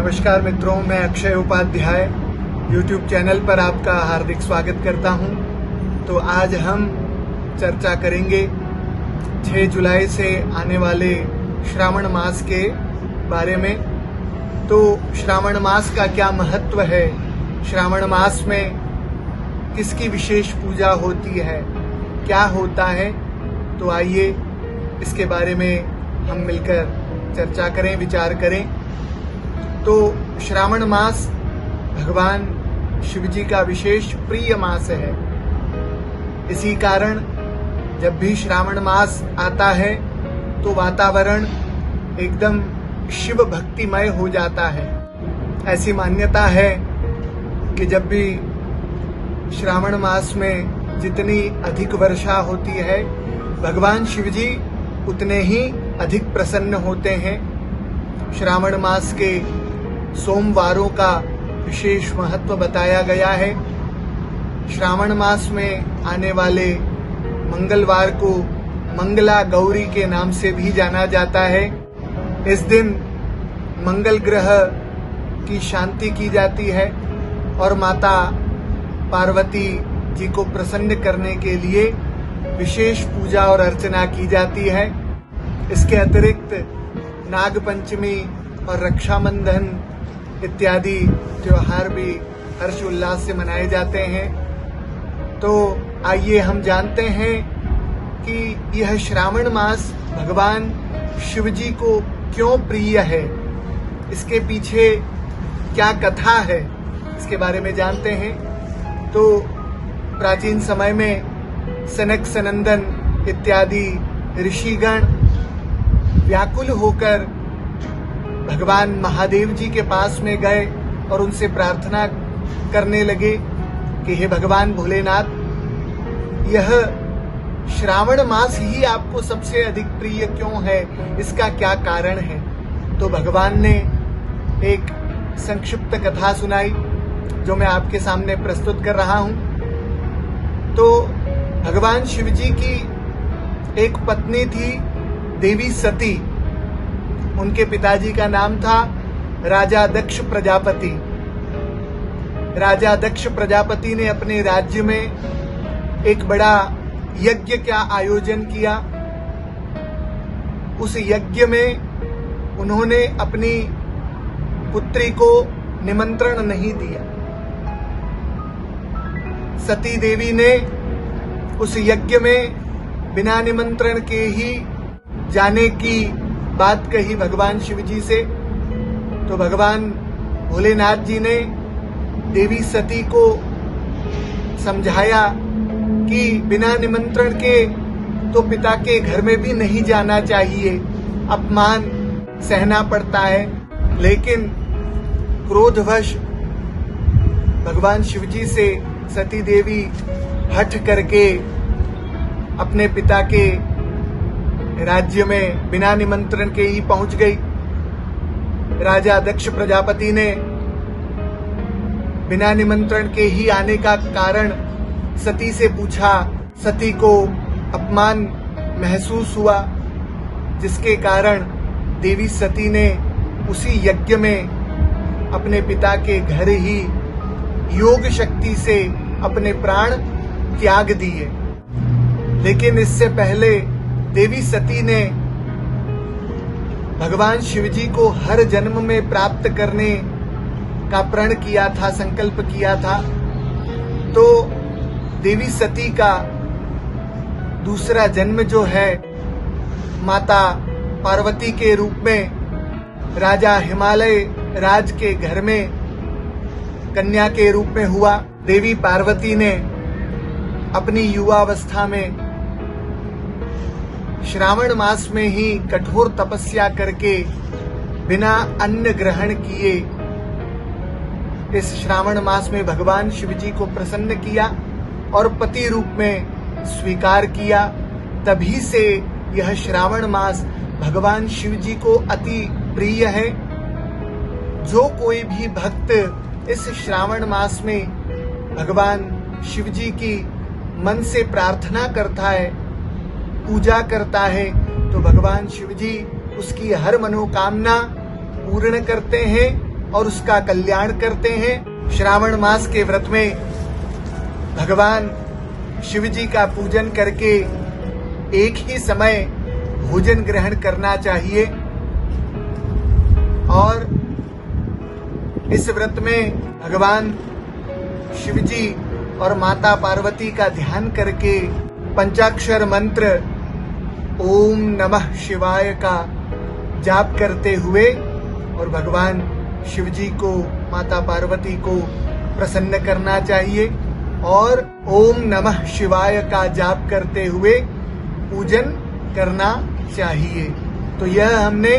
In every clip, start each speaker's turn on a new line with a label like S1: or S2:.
S1: नमस्कार मित्रों, मैं अक्षय उपाध्याय YouTube चैनल पर आपका हार्दिक स्वागत करता हूं। तो आज हम चर्चा करेंगे 6 जुलाई से आने वाले श्रावण मास के बारे में। तो श्रावण मास का क्या महत्व है, श्रावण मास में किसकी विशेष पूजा होती है, क्या होता है, तो आइए इसके बारे में हम मिलकर चर्चा करें, विचार करें। तो श्रावण मास भगवान शिव जी का विशेष प्रिय मास है। इसी कारण जब भी श्रावण मास आता है तो वातावरण एकदम शिव भक्तिमय हो जाता है। ऐसी मान्यता है कि जब भी श्रावण मास में जितनी अधिक वर्षा होती है, भगवान शिव जी उतने ही अधिक प्रसन्न होते हैं। श्रावण मास के सोमवारों का विशेष महत्व बताया गया है। श्रावण मास में आने वाले मंगलवार को मंगला गौरी के नाम से भी जाना जाता है। इस दिन मंगल ग्रह की शांति की जाती है और माता पार्वती जी को प्रसन्न करने के लिए विशेष पूजा और अर्चना की जाती है। इसके अतिरिक्त नाग पंचमी और रक्षाबंधन इत्यादि त्योहार भी हर्ष उल्लास से मनाए जाते हैं। तो आइए हम जानते हैं कि यह श्रावण मास भगवान शिव जी को क्यों प्रिय है, इसके पीछे क्या कथा है, इसके बारे में जानते हैं। तो प्राचीन समय में सनक सनंदन इत्यादि ऋषिगण व्याकुल होकर भगवान महादेव जी के पास में गए और उनसे प्रार्थना करने लगे कि हे भगवान भोलेनाथ, यह श्रावण मास ही आपको सबसे अधिक प्रिय क्यों है, इसका क्या कारण है। तो भगवान ने एक संक्षिप्त कथा सुनाई जो मैं आपके सामने प्रस्तुत कर रहा हूं। तो भगवान शिव जी की एक पत्नी थी, देवी सती। उनके पिताजी का नाम था राजा दक्ष प्रजापति। राजा दक्ष प्रजापति ने अपने राज्य में एक बड़ा यज्ञ का आयोजन किया। उस यज्ञ में उन्होंने अपनी पुत्री को निमंत्रण नहीं दिया। सती देवी ने उस यज्ञ में बिना निमंत्रण के ही जाने की बात कही भगवान शिव जी से। तो भगवान भोलेनाथ जी ने देवी सती को समझाया कि बिना निमंत्रण के तो पिता के घर में भी नहीं जाना चाहिए, अपमान सहना पड़ता है। लेकिन क्रोधवश भगवान शिव जी से सती देवी हठ करके अपने पिता के राज्य में बिना निमंत्रण के ही पहुंच गई। राजा दक्ष प्रजापति ने बिना निमंत्रण के ही आने का कारण सती से पूछा। सती को अपमान महसूस हुआ, जिसके कारण देवी सती ने उसी यज्ञ में अपने पिता के घर ही योग शक्ति से अपने प्राण त्याग दिए। लेकिन इससे पहले देवी सती ने भगवान शिव जी को हर जन्म में प्राप्त करने का प्रण किया था, संकल्प किया था। तो देवी सती का दूसरा जन्म जो है माता पार्वती के रूप में राजा हिमालय राज के घर में कन्या के रूप में हुआ। देवी पार्वती ने अपनी युवावस्था में श्रावण मास में ही कठोर तपस्या करके बिना अन्न ग्रहण किए इस श्रावण मास में भगवान शिव जी को प्रसन्न किया और पति रूप में स्वीकार किया। तभी से यह श्रावण मास भगवान शिव जी को अति प्रिय है। जो कोई भी भक्त इस श्रावण मास में भगवान शिव जी की मन से प्रार्थना करता है, पूजा करता है, तो भगवान शिव जी उसकी हर मनोकामना पूर्ण करते हैं और उसका कल्याण करते हैं। श्रावण मास के व्रत में भगवान शिव जी का पूजन करके एक ही समय भोजन ग्रहण करना चाहिए और इस व्रत में भगवान शिव जी और माता पार्वती का ध्यान करके पंचाक्षर मंत्र ओम नमः शिवाय का जाप करते हुए और भगवान शिव जी को, माता पार्वती को प्रसन्न करना चाहिए और ओम नमः शिवाय का जाप करते हुए पूजन करना चाहिए। तो यह हमने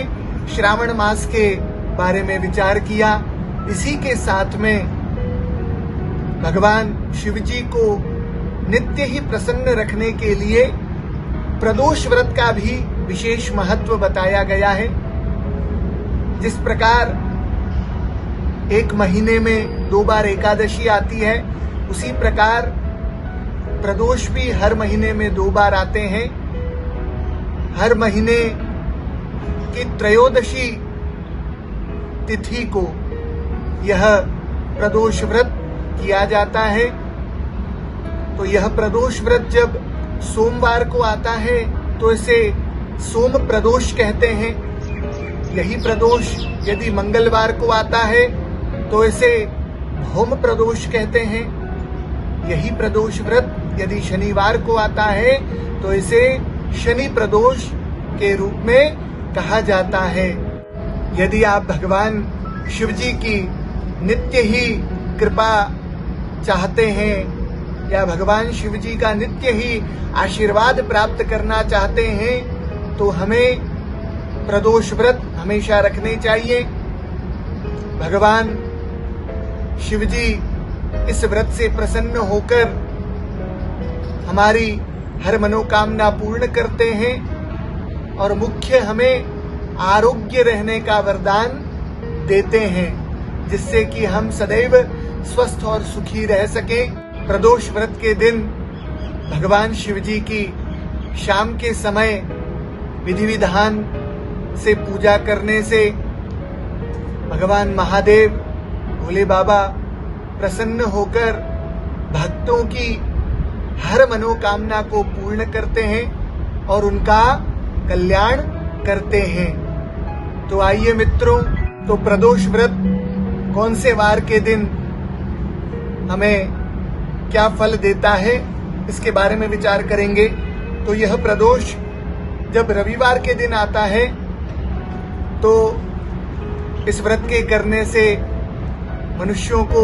S1: श्रावण मास के बारे में विचार किया। इसी के साथ में भगवान शिव जी को नित्य ही प्रसन्न रखने के लिए प्रदोष व्रत का भी विशेष महत्व बताया गया है। जिस प्रकार एक महीने में 2 बार एकादशी आती है, उसी प्रकार प्रदोष भी हर महीने में 2 बार आते हैं। हर महीने की त्रयोदशी तिथि को यह प्रदोष व्रत किया जाता है। तो यह प्रदोष व्रत जब सोमवार को आता है तो इसे सोम प्रदोष कहते हैं। यही प्रदोष यदि मंगलवार को आता है तो इसे भौम प्रदोष कहते हैं। यही प्रदोष व्रत यदि शनिवार को आता है तो इसे शनि प्रदोष के रूप में कहा जाता है। यदि आप भगवान शिव जी की नित्य ही कृपा चाहते हैं या भगवान शिव जी का नित्य ही आशीर्वाद प्राप्त करना चाहते हैं तो हमें प्रदोष व्रत हमेशा रखने चाहिए। भगवान शिव जी इस व्रत से प्रसन्न होकर हमारी हर मनोकामना पूर्ण करते हैं और मुख्य हमें आरोग्य रहने का वरदान देते हैं, जिससे कि हम सदैव स्वस्थ और सुखी रह सकें। प्रदोष व्रत के दिन भगवान शिव जी की शाम के समय विधि विधान से पूजा करने से भगवान महादेव, भोले बाबा प्रसन्न होकर भक्तों की हर मनोकामना को पूर्ण करते हैं और उनका कल्याण करते हैं। तो आइए मित्रों, तो प्रदोष व्रत कौन से वार के दिन हमें क्या फल देता है, इसके बारे में विचार करेंगे। तो यह प्रदोष जब रविवार के दिन आता है तो इस व्रत के करने से मनुष्यों को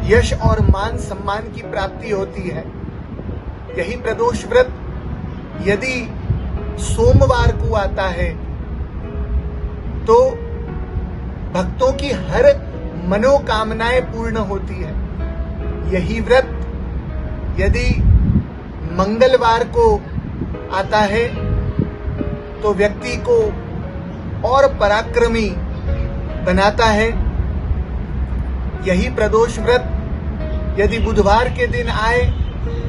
S1: यश और मान सम्मान की प्राप्ति होती है। यही प्रदोष व्रत यदि सोमवार को आता है तो भक्तों की हर मनोकामनाएं पूर्ण होती है। यही व्रत यदि मंगलवार को आता है तो व्यक्ति को और पराक्रमी बनाता है। यही प्रदोष व्रत यदि बुधवार के दिन आए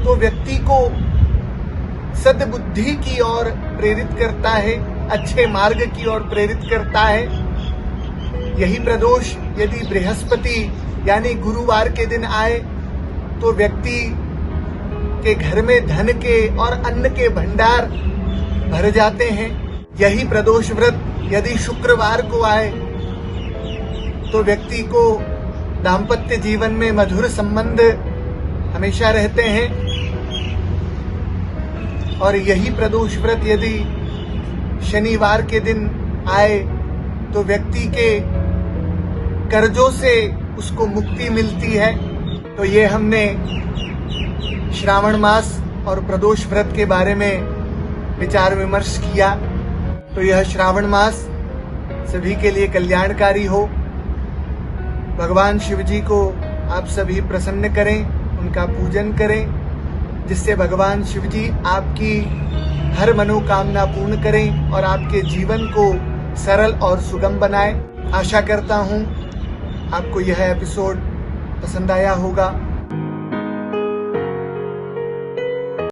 S1: तो व्यक्ति को सद्बुद्धि की ओर प्रेरित करता है, अच्छे मार्ग की ओर प्रेरित करता है। यही प्रदोष यदि बृहस्पति यानी गुरुवार के दिन आए तो व्यक्ति के घर में धन के और अन्न के भंडार भर जाते हैं। यही प्रदोष व्रत यदि शुक्रवार को आए तो व्यक्ति को दाम्पत्य जीवन में मधुर संबंध हमेशा रहते हैं। और यही प्रदोष व्रत यदि शनिवार के दिन आए तो व्यक्ति के कर्जों से उसको मुक्ति मिलती है। तो ये हमने श्रावण मास और प्रदोष व्रत के बारे में विचार विमर्श किया। तो यह श्रावण मास सभी के लिए कल्याणकारी हो। भगवान शिव जी को आप सभी प्रसन्न करें, उनका पूजन करें, जिससे भगवान शिव जी आपकी हर मनोकामना पूर्ण करें और आपके जीवन को सरल और सुगम बनाए। आशा करता हूँ आपको यह एपिसोड पसंद आया होगा।